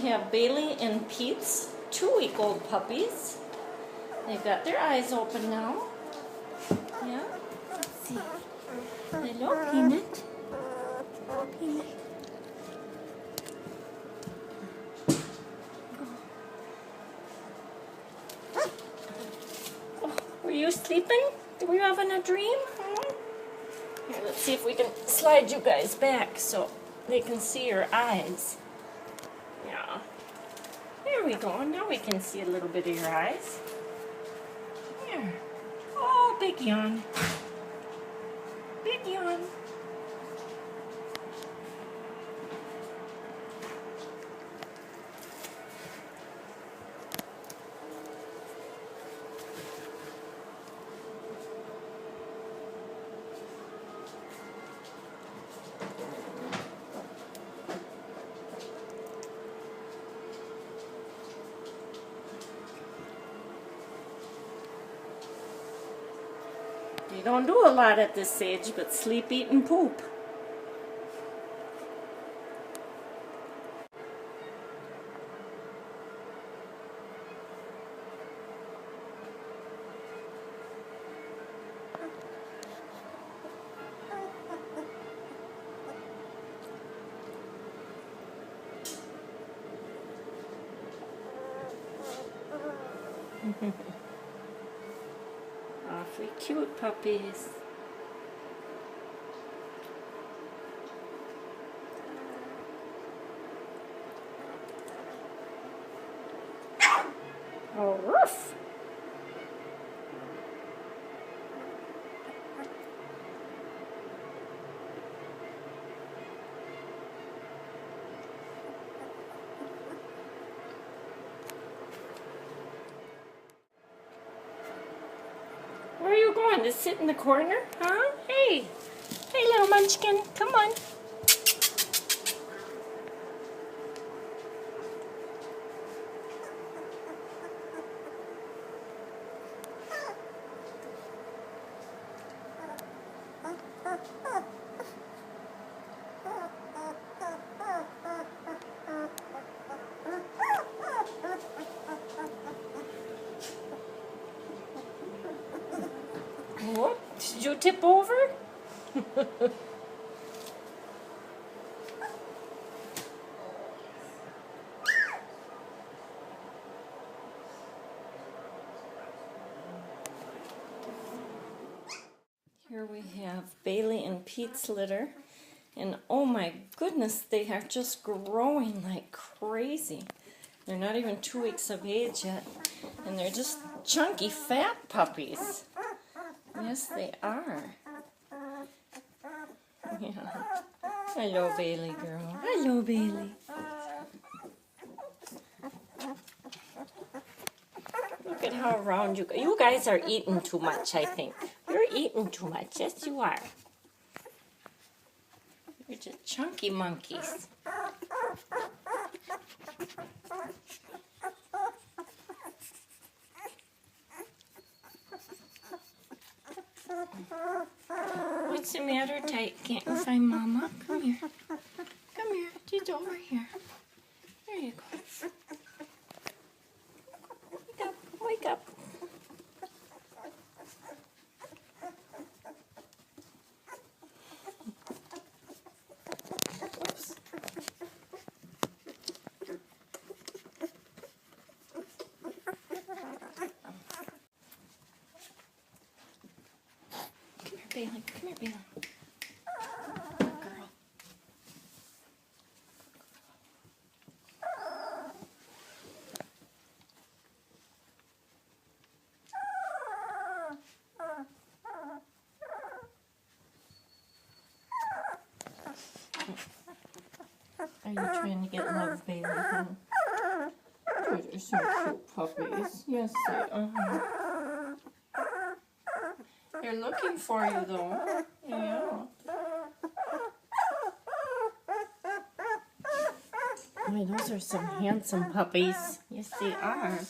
have Bailey and Pete's 2-week-old puppies. They've got their eyes open now. Yeah, let's see. Hello, Peanut. Peanut. Oh, were you sleeping? Were you having a dream? Here, let's see if we can slide you guys back so they can see your eyes. Yeah. There we go. Now we can see a little bit of your eyes. Here. Oh, big yawn. Big yawn. You don't do a lot at this age, but sleep, eat, and poop. Awfully cute puppies. Oh, woof. Where are you going? To sit in the corner? Huh? Hey! Hey, little munchkin. Come on. What? Did you tip over? Here we have Bailey and Pete's litter. And oh my goodness, they are just growing like crazy. They're not even 2 weeks of age yet. And they're just chunky, fat puppies. Yes, they are. Yeah. Hello, Bailey girl. Hello, Bailey. Look at how round you go. You guys are eating too much, I think. You're eating too much. Yes, you are. You're just chunky monkeys. What's the matter, Tight? Can't you find Mama? Come here. Come here. She's over here. There you go. Wake up. Wake up. Oops. Come here, Bailey. Come here, Bailey. Girl. Are you trying to get love, Bailey? Huh? Those are some cute puppies. Yes, they are. They're looking for you, though. Yeah. Boy, those are some handsome puppies. Yes, they are.